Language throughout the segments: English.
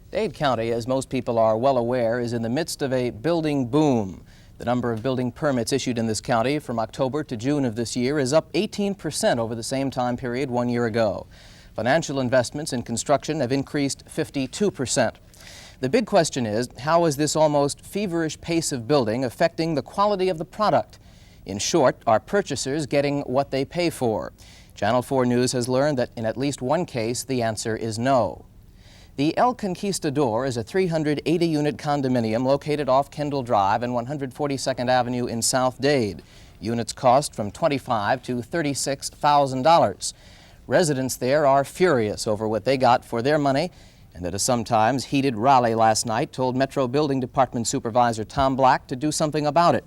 Dade County, as most people are well aware, is in the midst of a building boom. The number of building permits issued in this county from October to June of this year is up 18% over the same time period 1 year ago. Financial investments in construction have increased 52%. The big question is, how is this almost feverish pace of building affecting the quality of the product? In short, are purchasers getting what they pay for? Channel 4 News has learned that in at least one case, the answer is no. The El Conquistador is a 380-unit condominium located off Kendall Drive and 142nd Avenue in South Dade. Units cost from $25,000 to $36,000. Residents there are furious over what they got for their money, and at a sometimes heated rally last night told Metro Building Department Supervisor Tom Black to do something about it.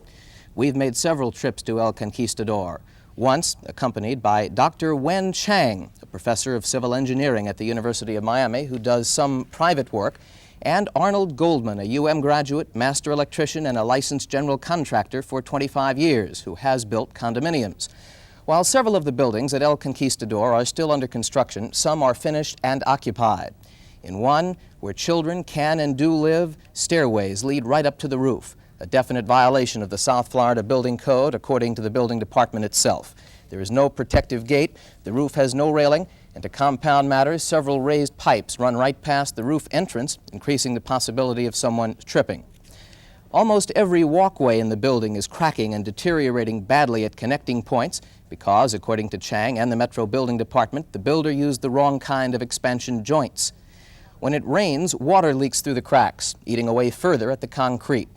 We've made several trips to El Conquistador, once accompanied by Dr. Wen Chang, a professor of civil engineering at the University of Miami who does some private work, and Arnold Goldman, a UM graduate, master electrician, and a licensed general contractor for 25 years who has built condominiums. While several of the buildings at El Conquistador are still under construction, some are finished and occupied. In one, where children can and do live, stairways lead right up to the roof, a definite violation of the South Florida Building Code, according to the building department itself. There is no protective gate, the roof has no railing, and to compound matters, several raised pipes run right past the roof entrance, increasing the possibility of someone tripping. Almost every walkway in the building is cracking and deteriorating badly at connecting points because, according to Chang and the Metro Building Department, the builder used the wrong kind of expansion joints. When it rains, water leaks through the cracks, eating away further at the concrete.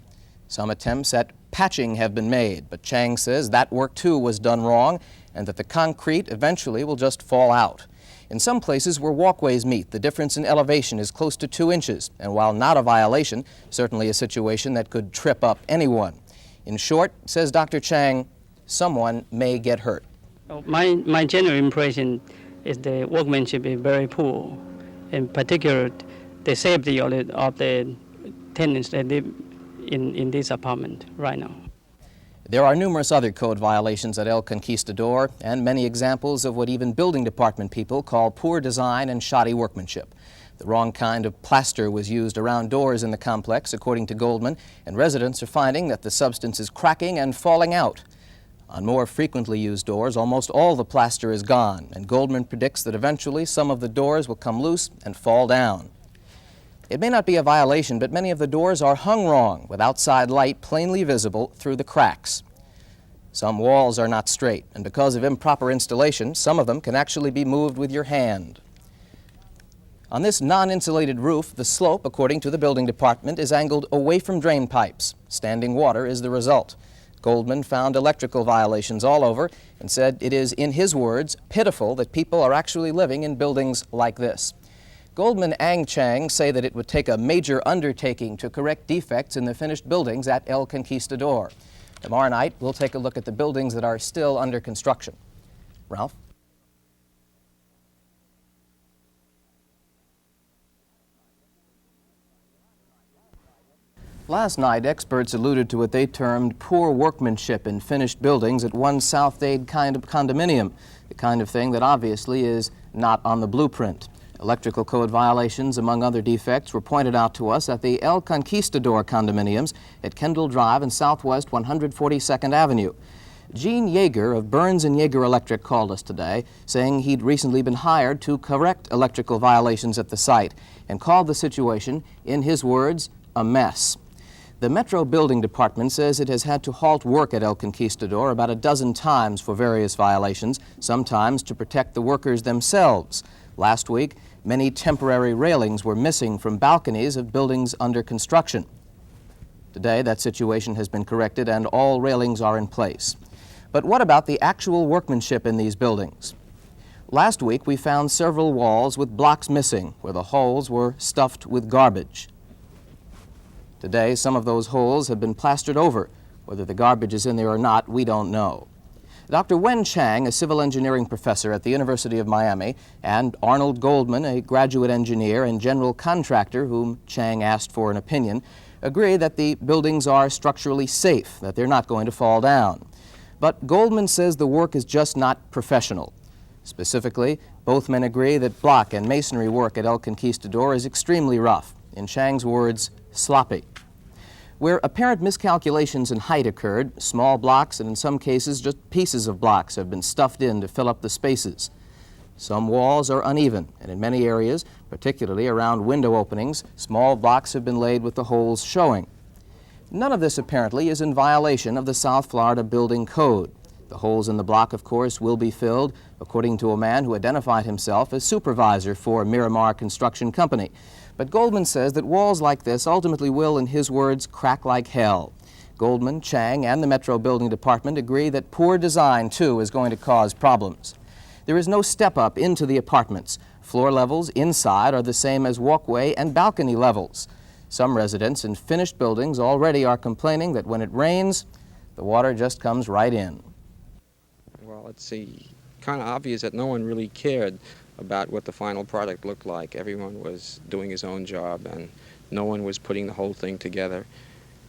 Some attempts at patching have been made, but Chang says that work too was done wrong and that the concrete eventually will just fall out. In some places where walkways meet, the difference in elevation is close to 2 inches, and while not a violation, certainly a situation that could trip up anyone. In short, says Dr. Chang, someone may get hurt. My general impression is the workmanship is very poor. In particular, the safety of the tenants that live in this apartment right now. There are numerous other code violations at El Conquistador and many examples of what even building department people call poor design and shoddy workmanship. The wrong kind of plaster was used around doors in the complex, according to Goldman, and residents are finding that the substance is cracking and falling out. On more frequently used doors, almost all the plaster is gone, and Goldman predicts that eventually some of the doors will come loose and fall down. It may not be a violation, but many of the doors are hung wrong, with outside light plainly visible through the cracks. Some walls are not straight, and because of improper installation, some of them can actually be moved with your hand. On this non-insulated roof, the slope, according to the building department, is angled away from drain pipes. Standing water is the result. Goldman found electrical violations all over and said it is, in his words, pitiful that people are actually living in buildings like this. Goldman and Chang say that it would take a major undertaking to correct defects in the finished buildings at El Conquistador. Tomorrow night, we'll take a look at the buildings that are still under construction. Ralph? Last night, experts alluded to what they termed poor workmanship in finished buildings at one South Dade kind of condominium, the kind of thing that obviously is not on the blueprint. Electrical code violations, among other defects, were pointed out to us at the El Conquistador condominiums at Kendall Drive and Southwest 142nd Avenue. Gene Yeager of Burns & Yeager Electric called us today, saying he'd recently been hired to correct electrical violations at the site and called the situation, in his words, a mess. The Metro Building Department says it has had to halt work at El Conquistador about a dozen times for various violations, sometimes to protect the workers themselves. Last week, many temporary railings were missing from balconies of buildings under construction. Today, that situation has been corrected and all railings are in place. But what about the actual workmanship in these buildings? Last week, we found several walls with blocks missing where the holes were stuffed with garbage. Today, some of those holes have been plastered over. Whether the garbage is in there or not, we don't know. Dr. Wen Chang, a civil engineering professor at the University of Miami, and Arnold Goldman, a graduate engineer and general contractor whom Chang asked for an opinion, agree that the buildings are structurally safe, that they're not going to fall down. But Goldman says the work is just not professional. Specifically, both men agree that block and masonry work at El Conquistador is extremely rough. In Chang's words, sloppy. Where apparent miscalculations in height occurred, small blocks and in some cases just pieces of blocks have been stuffed in to fill up the spaces. Some walls are uneven, and in many areas, particularly around window openings, small blocks have been laid with the holes showing. None of this apparently is in violation of the South Florida Building Code. The holes in the block, of course, will be filled, according to a man who identified himself as supervisor for Miramar Construction Company. But Goldman says that walls like this ultimately will, in his words, crack like hell. Goldman, Chang, and the Metro Building Department agree that poor design, too, is going to cause problems. There is no step up into the apartments. Floor levels inside are the same as walkway and balcony levels. Some residents in finished buildings already are complaining that when it rains, the water just comes right in. Well, it's kind of obvious that no one really cared about what the final product looked like. Everyone was doing his own job, and no one was putting the whole thing together,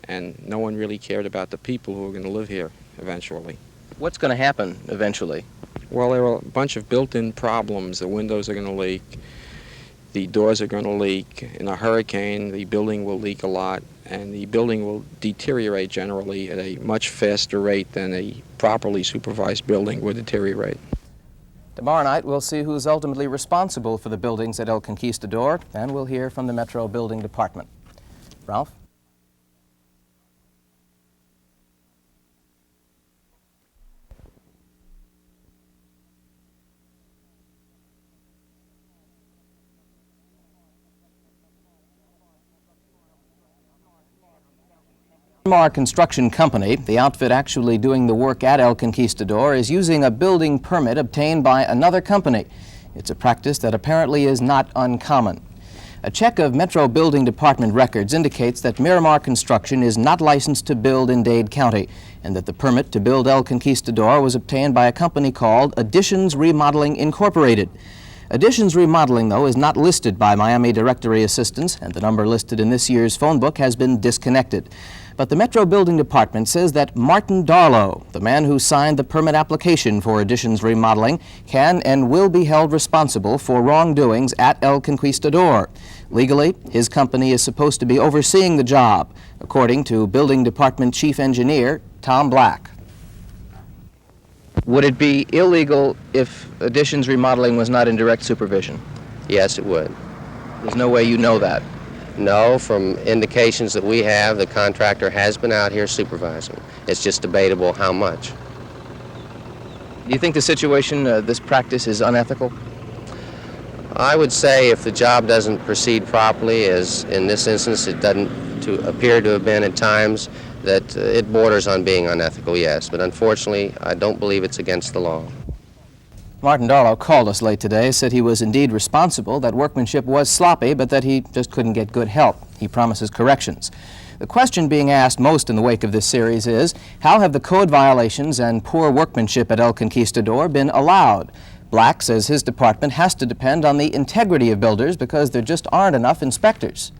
and no one really cared about the people who were going to live here eventually. What's going to happen eventually? Well, there are a bunch of built-in problems. The windows are going to leak. The doors are going to leak. In a hurricane, the building will leak a lot, and the building will deteriorate generally at a much faster rate than a properly supervised building would deteriorate. Tomorrow night, we'll see who's ultimately responsible for the buildings at El Conquistador, and we'll hear from the Metro Building Department. Ralph? Miramar Construction Company, the outfit actually doing the work at El Conquistador, is using a building permit obtained by another company. It's a practice that apparently is not uncommon. A check of Metro Building Department records indicates that Miramar Construction is not licensed to build in Dade County, and that the permit to build El Conquistador was obtained by a company called Additions Remodeling Incorporated. Additions Remodeling, though, is not listed by Miami Directory assistants, and the number listed in this year's phone book has been disconnected. But the Metro Building Department says that Martin Darlow, the man who signed the permit application for Additions Remodeling, can and will be held responsible for wrongdoings at El Conquistador. Legally, his company is supposed to be overseeing the job, according to Building Department Chief Engineer Tom Black. Would it be illegal if Additions Remodeling was not in direct supervision? Yes, it would. There's no way you know that. No, from indications that we have, the contractor has been out here supervising. It's just debatable how much. Do you think the situation, this practice, is unethical? I would say if the job doesn't proceed properly, as in this instance it doesn't appear to have been at times, that it borders on being unethical, yes. But unfortunately, I don't believe it's against the law. Martin Darlow called us late today, said he was indeed responsible, that workmanship was sloppy, but that he just couldn't get good help. He promises corrections. The question being asked most in the wake of this series is, how have the code violations and poor workmanship at El Conquistador been allowed? Black says his department has to depend on the integrity of builders because there just aren't enough inspectors.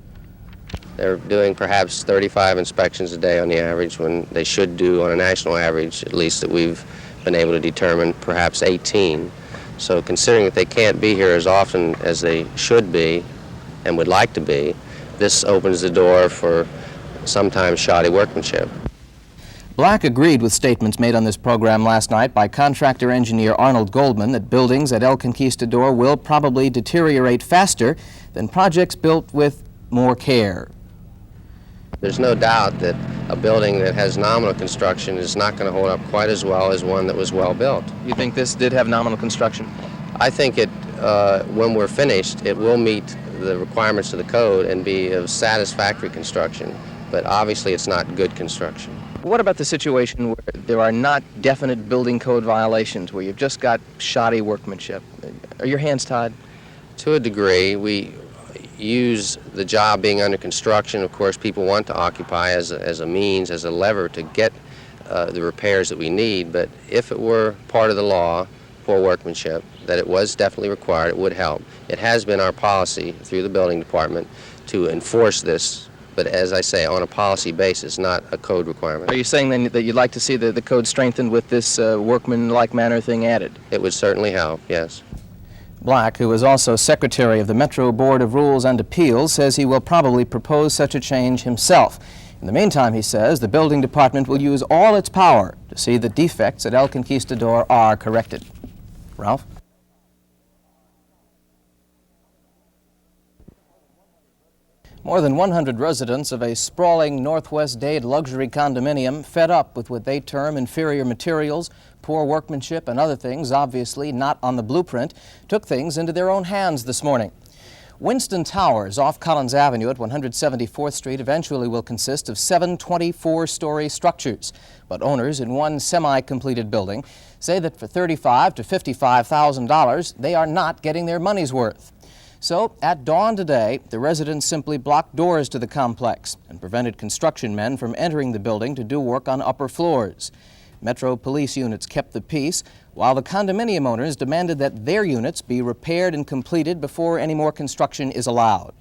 They're doing perhaps 35 inspections a day on the average when they should do, on a national average, at least that we've been able to determine, perhaps 18. So considering that they can't be here as often as they should be and would like to be, this opens the door for sometimes shoddy workmanship. Black agreed with statements made on this program last night by contractor engineer Arnold Goldman that buildings at El Conquistador will probably deteriorate faster than projects built with more care. There's no doubt that a building that has nominal construction is not going to hold up quite as well as one that was well built. You think this did have nominal construction? I think it, when we're finished, it will meet the requirements of the code and be of satisfactory construction, but obviously it's not good construction. What about the situation where there are not definite building code violations, where you've just got shoddy workmanship? Are your hands tied? To a degree. We use the job being under construction. Of course, people want to occupy as a means, as a lever to get the repairs that we need, but if it were part of the law, poor workmanship, that it was definitely required, it would help. It has been our policy through the building department to enforce this, but as I say, on a policy basis, not a code requirement. Are you saying then that you'd like to see the code strengthened with this workman-like manner thing added? It would certainly help, yes. Black, who is also secretary of the Metro Board of Rules and Appeals, says he will probably propose such a change himself. In the meantime, he says, the building department will use all its power to see that defects at El Conquistador are corrected. Ralph? More than 100 residents of a sprawling Northwest Dade luxury condominium, fed up with what they term inferior materials, poor workmanship, and other things obviously not on the blueprint, took things into their own hands this morning. Winston Towers off Collins Avenue at 174th Street eventually will consist of 7 24-story structures. But owners in one semi-completed building say that for $35,000 to $55,000, they are not getting their money's worth. So, at dawn today, the residents simply blocked doors to the complex and prevented construction men from entering the building to do work on upper floors. Metro police units kept the peace, while the condominium owners demanded that their units be repaired and completed before any more construction is allowed.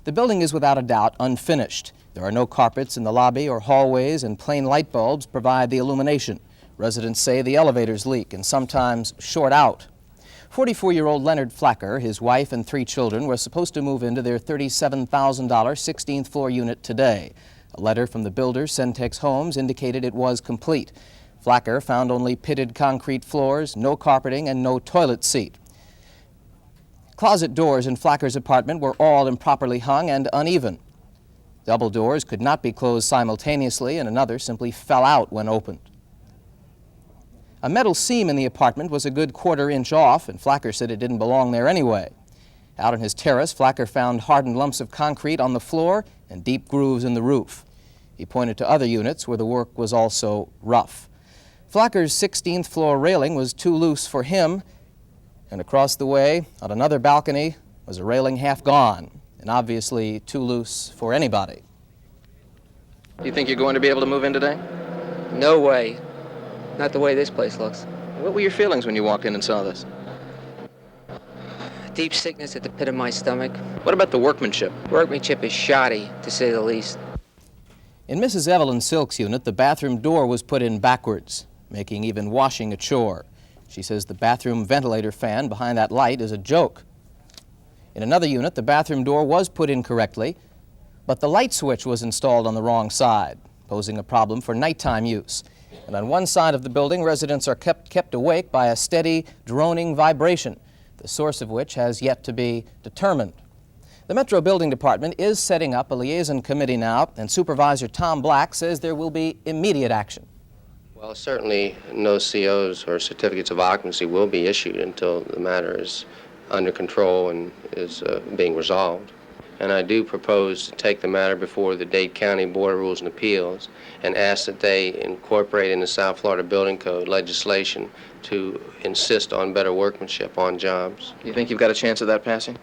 The building is without a doubt unfinished. There are no carpets in the lobby or hallways, and plain light bulbs provide the illumination. Residents say the elevators leak and sometimes short out. 44-year-old Leonard Flacker, his wife and 3 children were supposed to move into their $37,000 16th floor unit today. A letter from the builder, Centex Homes, indicated it was complete. Flacker found only pitted concrete floors, no carpeting, and no toilet seat. Closet doors in Flacker's apartment were all improperly hung and uneven. Double doors could not be closed simultaneously, and another simply fell out when opened. A metal seam in the apartment was a good quarter-inch off, and Flacker said it didn't belong there anyway. Out on his terrace, Flacker found hardened lumps of concrete on the floor and deep grooves in the roof. He pointed to other units where the work was also rough. Flacker's 16th floor railing was too loose for him, and across the way, on another balcony, was a railing half gone, and obviously too loose for anybody. Do you think you're going to be able to move in today? No way. Not the way this place looks. What were your feelings when you walked in and saw this? Deep sickness at the pit of my stomach. What about the workmanship? Workmanship is shoddy, to say the least. In Mrs. Evelyn Silk's unit, the bathroom door was put in backwards, making even washing a chore. She says the bathroom ventilator fan behind that light is a joke. In another unit, the bathroom door was put in correctly, but the light switch was installed on the wrong side, posing a problem for nighttime use. And on one side of the building, residents are kept awake by a steady, droning vibration, the source of which has yet to be determined. The Metro Building Department is setting up a liaison committee now, and Supervisor Tom Black says there will be immediate action. Well, certainly no COs or certificates of occupancy will be issued until the matter is under control and is being resolved. And I do propose to take the matter before the Dade County Board of Rules and Appeals and ask that they incorporate in the South Florida Building Code legislation to insist on better workmanship on jobs. You think you've got a chance of that passing?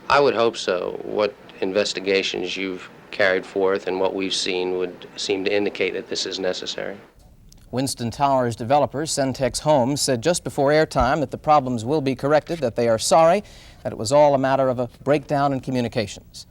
I would hope so. What investigations you've carried forth and what we've seen would seem to indicate that this is necessary. Winston Towers developer Centex Homes said just before airtime that the problems will be corrected, that they are sorry, that it was all a matter of a breakdown in communications.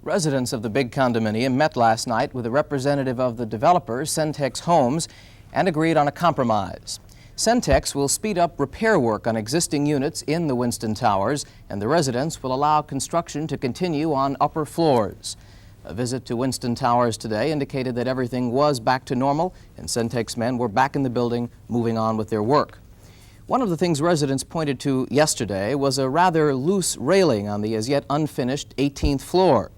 Residents of the big condominium met last night with a representative of the developer, Centex Homes, and agreed on a compromise. Centex will speed up repair work on existing units in the Winston Towers, and the residents will allow construction to continue on upper floors. A visit to Winston Towers today indicated that everything was back to normal, and Centex men were back in the building, moving on with their work. One of the things residents pointed to yesterday was a rather loose railing on the as yet unfinished 18th floor.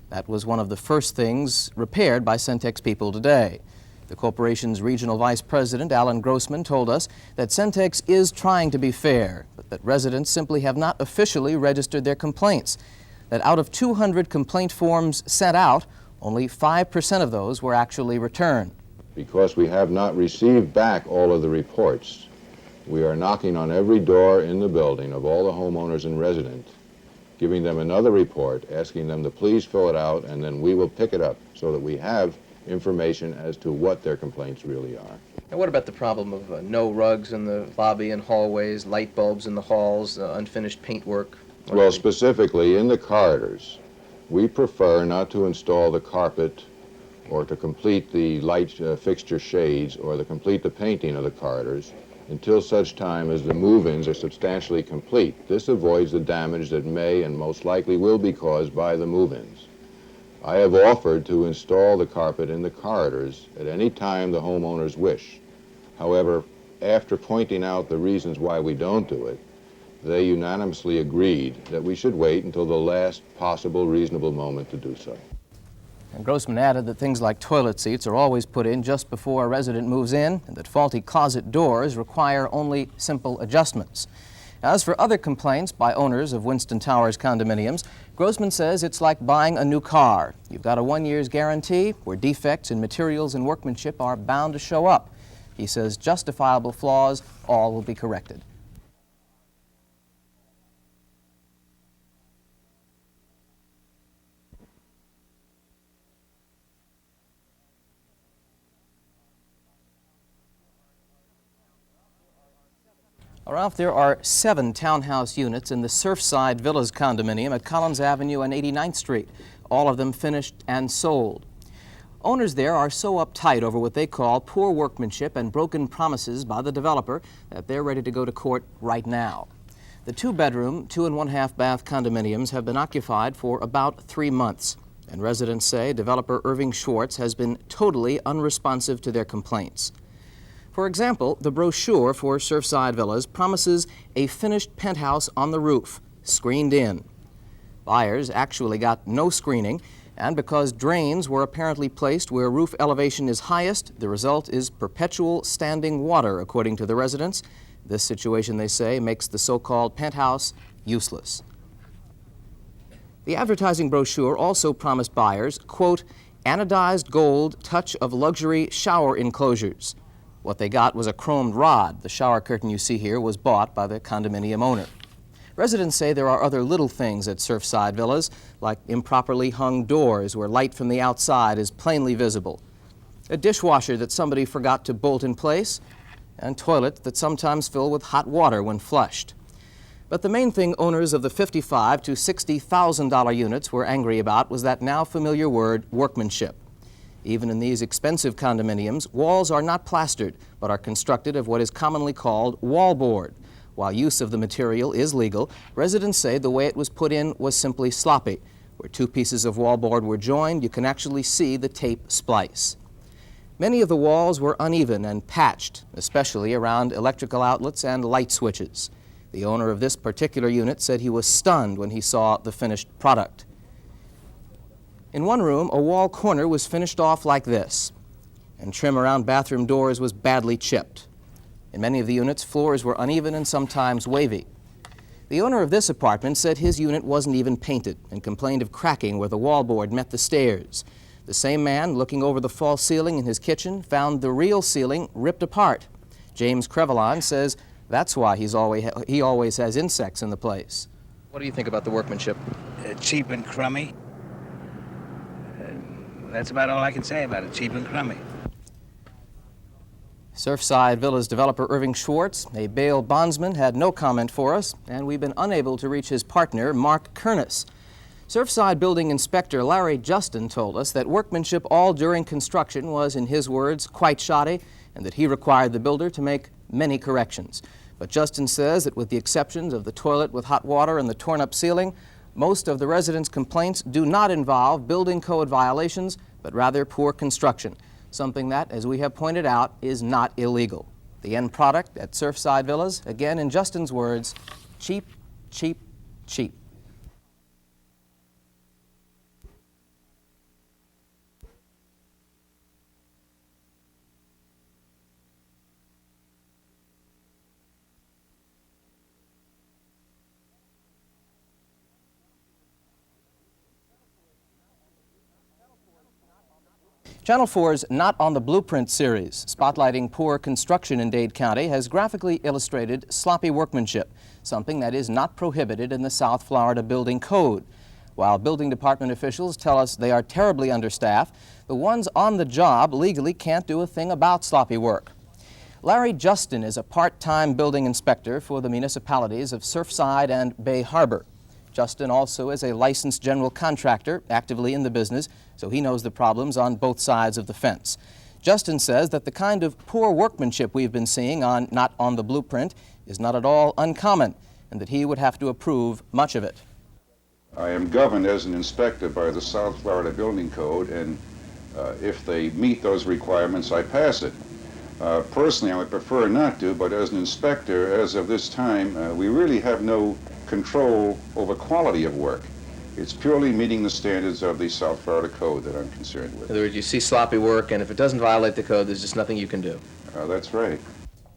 That was one of the first things repaired by Centex people today. The corporation's regional vice president, Alan Grossman, told us that Centex is trying to be fair, but that residents simply have not officially registered their complaints. That out of 200 complaint forms sent out, only 5% of those were actually returned. Because we have not received back all of the reports, we are knocking on every door in the building of all the homeowners and residents, giving them another report, asking them to please fill it out, and then we will pick it up so that we have information as to what their complaints really are. And what about the problem of no rugs in the lobby and hallways, light bulbs in the halls, unfinished paintwork? Well, specifically in the corridors, we prefer not to install the carpet or to complete the light fixture shades or to complete the painting of the corridors until such time as the move-ins are substantially complete. This avoids the damage that may and most likely will be caused by the move-ins. I have offered to install the carpet in the corridors at any time the homeowners wish. However, after pointing out the reasons why we don't do it, they unanimously agreed that we should wait until the last possible reasonable moment to do so. And Grossman added that things like toilet seats are always put in just before a resident moves in, and that faulty closet doors require only simple adjustments. As for other complaints by owners of Winston Towers condominiums, Grossman says it's like buying a new car. You've got a 1 year's guarantee where defects in materials and workmanship are bound to show up. He says justifiable flaws, all will be corrected. Ralph, there are 7 townhouse units in the Surfside Villas condominium at Collins Avenue and 89th Street, all of them finished and sold. Owners there are so uptight over what they call poor workmanship and broken promises by the developer that they're ready to go to court right now. The 2-bedroom, 2 1/2 bath condominiums have been occupied for about 3 months, and residents say developer Irving Schwartz has been totally unresponsive to their complaints. For example, the brochure for Surfside Villas promises a finished penthouse on the roof, screened in. Buyers actually got no screening, and because drains were apparently placed where roof elevation is highest, the result is perpetual standing water, according to the residents. This situation, they say, makes the so-called penthouse useless. The advertising brochure also promised buyers, quote, anodized gold touch of luxury shower enclosures. What they got was a chromed rod. The shower curtain you see here was bought by the condominium owner. Residents say there are other little things at Surfside Villas, like improperly hung doors where light from the outside is plainly visible, a dishwasher that somebody forgot to bolt in place, and toilets that sometimes fill with hot water when flushed. But the main thing owners of the $55,000 to $60,000 units were angry about was that now familiar word, workmanship. Even in these expensive condominiums, walls are not plastered, but are constructed of what is commonly called wallboard. While use of the material is legal, residents say the way it was put in was simply sloppy. Where 2 pieces of wallboard were joined, you can actually see the tape splice. Many of the walls were uneven and patched, especially around electrical outlets and light switches. The owner of this particular unit said he was stunned when he saw the finished product. In one room, a wall corner was finished off like this, and trim around bathroom doors was badly chipped. In many of the units, floors were uneven and sometimes wavy. The owner of this apartment said his unit wasn't even painted and complained of cracking where the wallboard met the stairs. The same man, looking over the false ceiling in his kitchen, found the real ceiling ripped apart. James Crevelon says that's why he always has insects in the place. What do you think about the workmanship? Cheap and crummy. That's about all I can say about it, cheap and crummy. Surfside Villas developer Irving Schwartz, a bail bondsman, had no comment for us, and we've been unable to reach his partner, Mark Kernis. Surfside building inspector Larry Justin told us that workmanship all during construction was, in his words, quite shoddy, and that he required the builder to make many corrections. But Justin says that with the exceptions of the toilet with hot water and the torn-up ceiling, most of the residents' complaints do not involve building code violations, but rather poor construction, something that, as we have pointed out, is not illegal. The end product at Surfside Villas, again in Justin's words, cheap, cheap, cheap. Channel 4's Not on the Blueprint series, spotlighting poor construction in Dade County, has graphically illustrated sloppy workmanship, something that is not prohibited in the South Florida Building Code. While building department officials tell us they are terribly understaffed, the ones on the job legally can't do a thing about sloppy work. Larry Justin is a part-time building inspector for the municipalities of Surfside and Bay Harbor. Justin also is a licensed general contractor actively in the business, so he knows the problems on both sides of the fence. Justin says that the kind of poor workmanship we've been seeing on Not on the Blueprint is not at all uncommon, and that he would have to approve much of it. I am governed as an inspector by the South Florida Building Code, and if they meet those requirements, I pass it. Personally, I would prefer not to, but as an inspector, as of this time, we really have no control over quality of work. It's purely meeting the standards of the South Florida Code that I'm concerned with. In other words, you see sloppy work, and if it doesn't violate the code, there's just nothing you can do. That's right.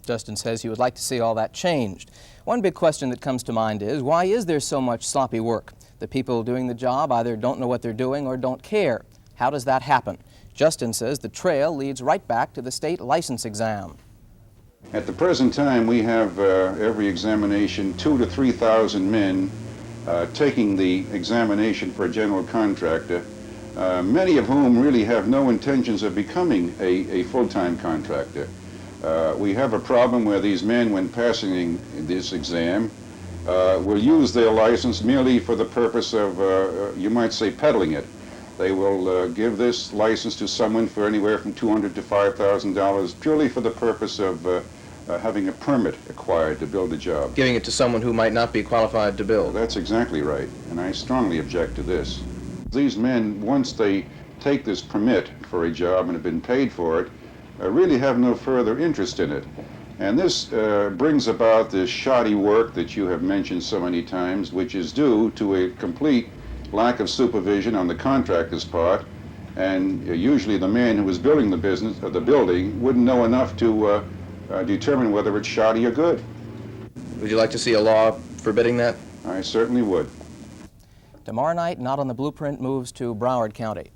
Justin says he would like to see all that changed. One big question that comes to mind is, why is there so much sloppy work? The people doing the job either don't know what they're doing or don't care. How does that happen? Justin says the trail leads right back to the state license exam. At the present time, we have every examination 2,000 to 3,000 men taking the examination for a general contractor, many of whom really have no intentions of becoming a full-time contractor. We have a problem where these men, when passing this exam, will use their license merely for the purpose of, you might say, peddling it. They will give this license to someone for anywhere from $200 to $5,000 purely for the purpose of having a permit acquired to build a job. Giving it to someone who might not be qualified to build. That's exactly right, and I strongly object to this. These men, once they take this permit for a job and have been paid for it, really have no further interest in it. And this brings about this shoddy work that you have mentioned so many times, which is due to a complete lack of supervision on the contractor's part, and usually the man who was building the business, the building, wouldn't know enough to determine whether it's shoddy or good. Would you like to see a law forbidding that? I certainly would. Tomorrow night, Not on the Blueprint moves to Broward County.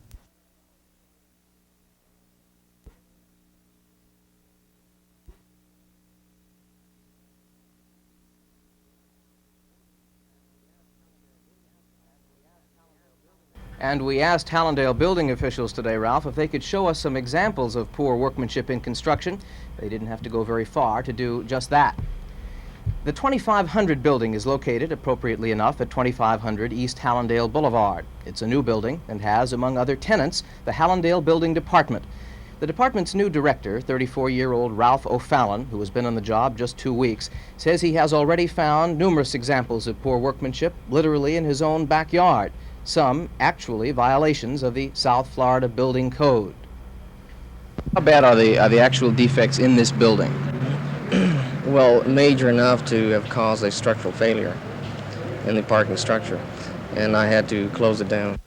And we asked Hallandale building officials today, Ralph, if they could show us some examples of poor workmanship in construction. They didn't have to go very far to do just that. The 2500 building is located, appropriately enough, at 2500 East Hallandale Boulevard. It's a new building and has, among other tenants, the Hallandale Building Department. The department's new director, 34-year-old Ralph O'Fallon, who has been on the job just 2 weeks, says he has already found numerous examples of poor workmanship, literally in his own backyard. Some actually violations of the South Florida Building Code. How bad are the actual defects in this building? Well, major enough to have caused a structural failure in the parking structure, and I had to close it down.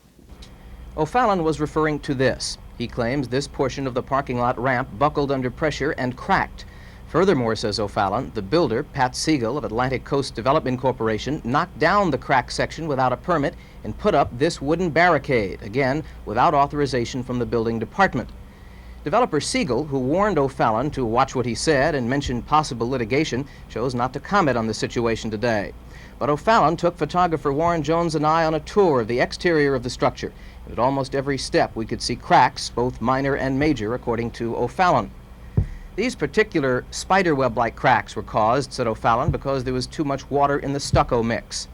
O'Fallon was referring to this. He claims this portion of the parking lot ramp buckled under pressure and cracked. Furthermore, says O'Fallon, the builder, Pat Siegel of Atlantic Coast Development Corporation, knocked down the cracked section without a permit and put up this wooden barricade, again, without authorization from the building department. Developer Siegel, who warned O'Fallon to watch what he said and mentioned possible litigation, chose not to comment on the situation today. But O'Fallon took photographer Warren Jones and I on a tour of the exterior of the structure, and at almost every step we could see cracks, both minor and major, according to O'Fallon. These particular spiderweb-like cracks were caused, said O'Fallon, because there was too much water in the stucco mix.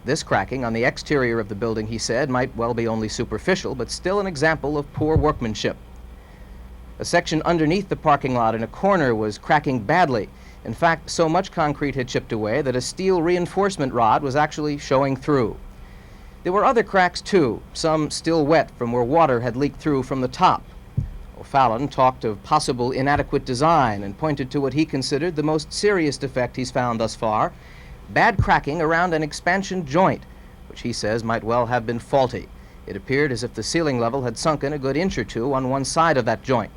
This cracking on the exterior of the building, he said, might well be only superficial, but still an example of poor workmanship. A section underneath the parking lot in a corner was cracking badly. In fact, so much concrete had chipped away that a steel reinforcement rod was actually showing through. There were other cracks, too, some still wet from where water had leaked through from the top. O'Fallon talked of possible inadequate design and pointed to what he considered the most serious defect he's found thus far, bad cracking around an expansion joint, which he says might well have been faulty. It appeared as if the ceiling level had sunken a good inch or two on one side of that joint.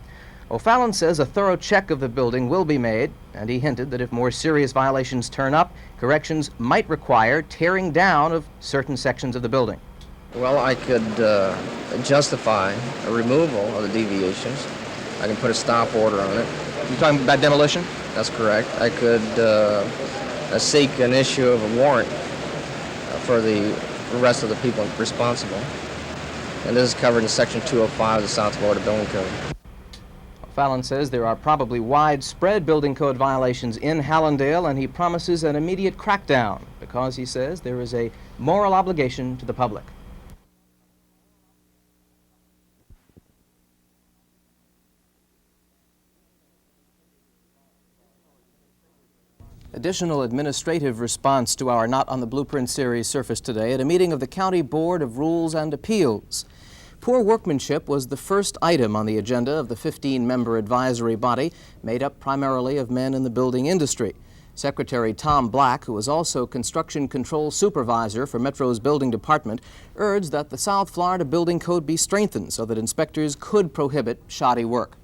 O'Fallon says a thorough check of the building will be made, and he hinted that if more serious violations turn up, corrections might require tearing down of certain sections of the building. Well, I could justify a removal of the deviations. I can put a stop order on it. You're talking about demolition? That's correct. I could seek an issue of a warrant for the the rest of the people responsible. And this is covered in Section 205 of the South Florida Building Code. Fallon says there are probably widespread building code violations in Hallandale, and he promises an immediate crackdown because he says there is a moral obligation to the public. Additional administrative response to our Not on the Blueprint series surfaced today at a meeting of the County Board of Rules and Appeals. Poor workmanship was the first item on the agenda of the 15-member advisory body, made up primarily of men in the building industry. Secretary Tom Black, who is also construction control supervisor for Metro's building department, urged that the South Florida Building Code be strengthened so that inspectors could prohibit shoddy work.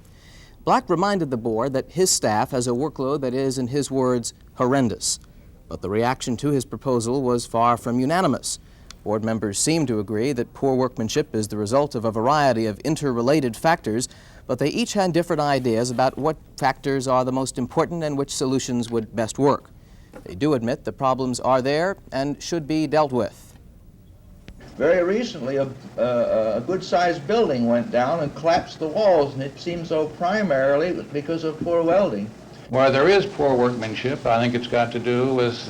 Black reminded the board that his staff has a workload that is, in his words, horrendous. But the reaction to his proposal was far from unanimous. Board members seem to agree that poor workmanship is the result of a variety of interrelated factors, but they each had different ideas about what factors are the most important and which solutions would best work. They do admit the problems are there and should be dealt with. Very recently, a good-sized building went down and collapsed the walls, and it seems so primarily because of poor welding. Where there is poor workmanship, I think it's got to do with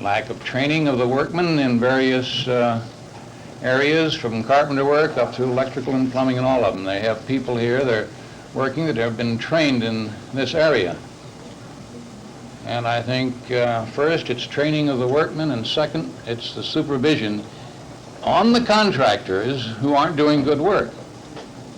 lack of training of the workmen in various areas, from carpenter work up to electrical and plumbing and all of them. They have people here that are working that have been trained in this area. And I think first it's training of the workmen, and second it's the supervision on the contractors who aren't doing good work,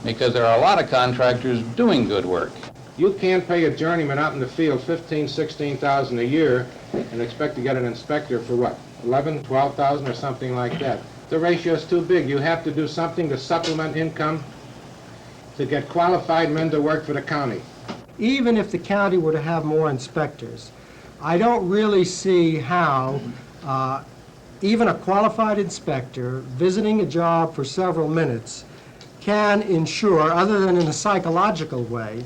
because there are a lot of contractors doing good work. You can't pay a journeyman out in the field $15,000, $16,000 a year and expect to get an inspector for what, $11,000, $12,000 or something like that. The ratio is too big. You have to do something to supplement income to get qualified men to work for the county. Even if the county were to have more inspectors, I don't really see how even a qualified inspector visiting a job for several minutes can ensure, other than in a psychological way,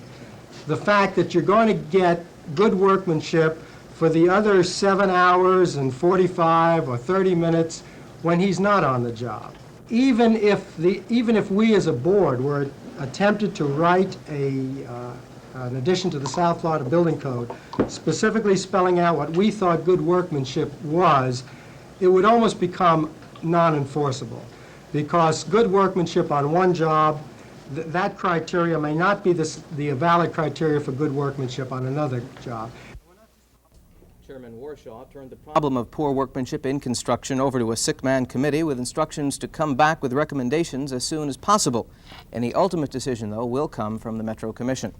the fact that you're going to get good workmanship for the other 7 hours and 45 or 30 minutes when he's not on the job. Even if we as a board were attempted to write an addition to the South Florida Building Code, specifically spelling out what we thought good workmanship was, it would almost become non-enforceable, because good workmanship on one job, that criteria may not be the valid criteria for good workmanship on another job. Chairman Warshaw turned the problem of poor workmanship in construction over to a sick-man committee with instructions to come back with recommendations as soon as possible. Any ultimate decision, though, will come from the Metro Commission.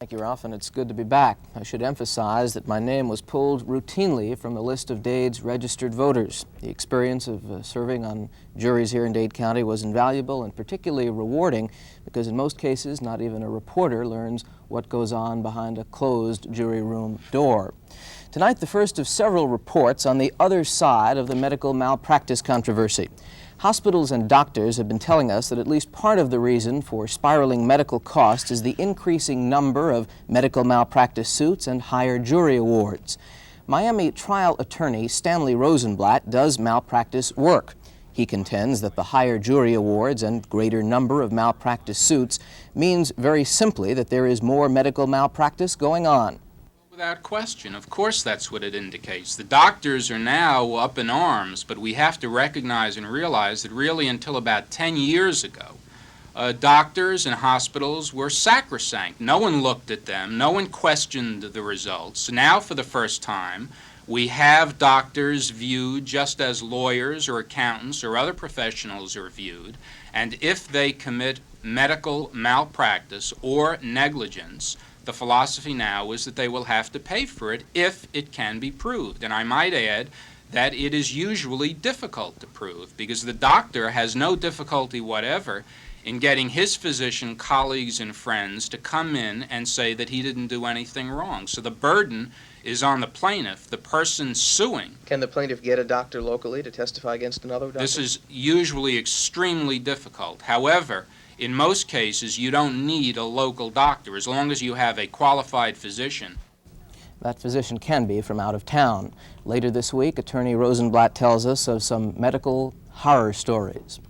Thank you, Ralph, and it's good to be back. I should emphasize that my name was pulled routinely from the list of Dade's registered voters. The experience of serving on juries here in Dade County was invaluable and particularly rewarding because in most cases, not even a reporter learns what goes on behind a closed jury room door. Tonight, the first of several reports on the other side of the medical malpractice controversy. Hospitals and doctors have been telling us that at least part of the reason for spiraling medical costs is the increasing number of medical malpractice suits and higher jury awards. Miami trial attorney Stanley Rosenblatt does malpractice work. He contends that the higher jury awards and greater number of malpractice suits means very simply that there is more medical malpractice going on. Without question. Of course that's what it indicates. The doctors are now up in arms, but we have to recognize and realize that really until about 10 years ago, doctors and hospitals were sacrosanct. No one looked at them. No one questioned the results. Now for the first time, we have doctors viewed just as lawyers or accountants or other professionals are viewed, and if they commit medical malpractice or negligence, the philosophy now is that they will have to pay for it if it can be proved. And I might add that it is usually difficult to prove because the doctor has no difficulty whatever in getting his physician colleagues and friends to come in and say that he didn't do anything wrong. So the burden is on the plaintiff, the person suing. Can the plaintiff get a doctor locally to testify against another doctor? This is usually extremely difficult. However, In most cases, you don't need a local doctor as long as you have a qualified physician. That physician can be from out of town. Later this week, Attorney Rosenblatt tells us of some medical horror stories.